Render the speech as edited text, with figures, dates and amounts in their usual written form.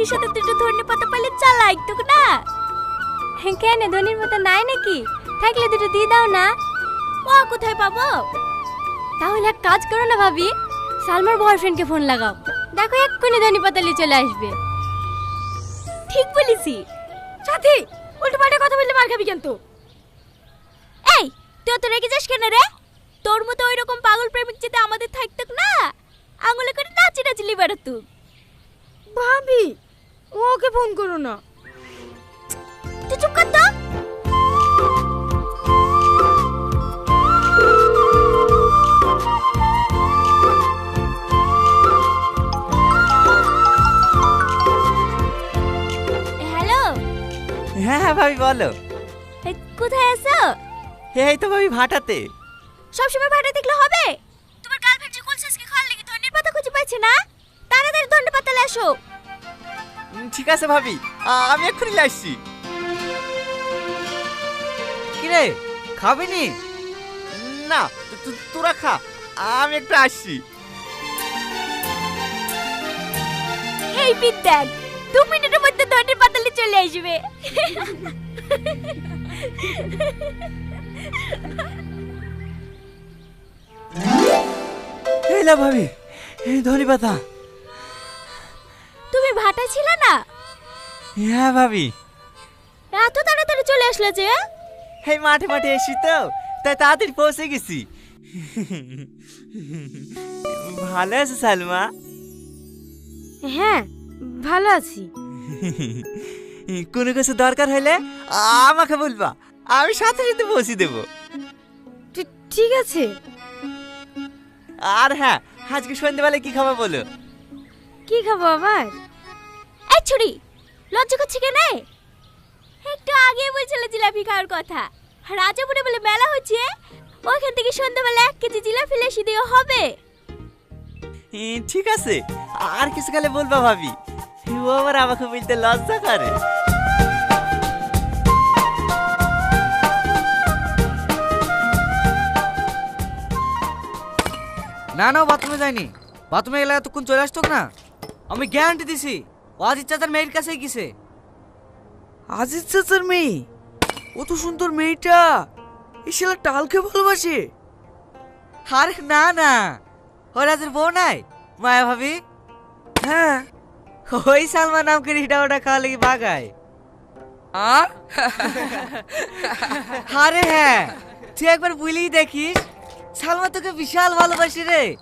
একই সাথে দুটো ধনে পাতা পেলে চালাই তো না। কেন ধনের পাতা নাই নাকি? থাকলে দুটো দিয়ে দাও না। ও কোথায় পাবো? তাহলে এক কাজ করো না ভাবি, সালমার বয়ফ্রেন্ডকে ফোন লাগাও, দেখো এক্ষুনি ধনে পাতা নিয়ে চলে আসবে। ঠিক বলেছি। সাথী, উল্টো পাল্টা কথা বললে মার খাবি কিন্তু। এই তুই তো রেগে যাস কেন রে? তোর মতো ওই রকম পাগল প্রেমিক যদি আমাদের থাকতো না, আঙুলে করে নাচি নাচলি বেড়াতো। ভাবি, ওকে ফোন করো না। তুই চুপ কর তো। হ্যালো। হ্যাঁ হ্যাঁ ভাবি বলো। কোথায় আছো? এই তো ভাবি ভাটাতে। সবসময় ভাটা দেখলে হবে? তোমার গার্লফ্রেন্ড যে কুলসেসকে খাওয়ার লেগে ধনের পাতা খুঁজে পাচ্ছে না, তাড়াতাড়ি ধনের পাতা আসো। ঠিক আছে ভাবি, আমি এক্ষুনি আসছি। কিরে খাবি নি? না, তোরা খা, আমি একটু আসছি। এই বিদ্যাক 2 মিনিটের মধ্যে ধনের পাতালে চলে আসবে। এই না ভাবি, এই ধনী পাতা। তুমি ভাটা ছিল না? হ্যাঁ ভাবি। এত তাড়াতাড়ি চলে আসলে যে? এই মাঠে মাঠে এসি তো, তাই তাড়াতাড়ি পৌঁছে গেছি। ভালো আছে সালমা? হ্যাঁ, ভালো আছি। কোনো কিছু দরকার হলে আমাকে বলবা, আমি সাথে সাথে পৌঁছে দেবো। ঠিক আছে। আর হ্যাঁ, আজকে সন্ধ্যেবেলায় কি খাবো বলো? কি খাবো আবার? এই ছুরি, লজ্জা করছে কেন? একটু আগে বলছিলে জিলাপি খাওয়ার কথা। রাজাপুরে বলে মেলা হচ্ছে, ওইখান থেকে সন্ধ্যাবেলা 1 কেজি জিলাপি লেসি দিয়ে হবে। ঠিক আছে, আর কিছু গেলে বলবা ভাবি, ও আবার আমাকে বলতে লজ্জা করে। না না, বাথরুমে যায়নি। বাথরুমে গেলে এতক্ষণ চলে আসতো না। আমি গ্যারান্টি দিছি, আজিজ চাচার মেয়ের কাছেই গেছে। আজিজ চাচার মেয়ে? কত সুন্দর মেয়েটা, এই শালা টালকে ভালোবাসে। আরে না না, ওই রাজের বউ নাই মায়া ভাবি? হ্যাঁ। ওই সালমা নাম করে হিটা ওটা খাওয়া লেগে বাগায়। আরে হ্যাঁ, তুই একবার বুঝলেই দেখিস, সালমা তোকে বিশাল ভালোবাসি রে।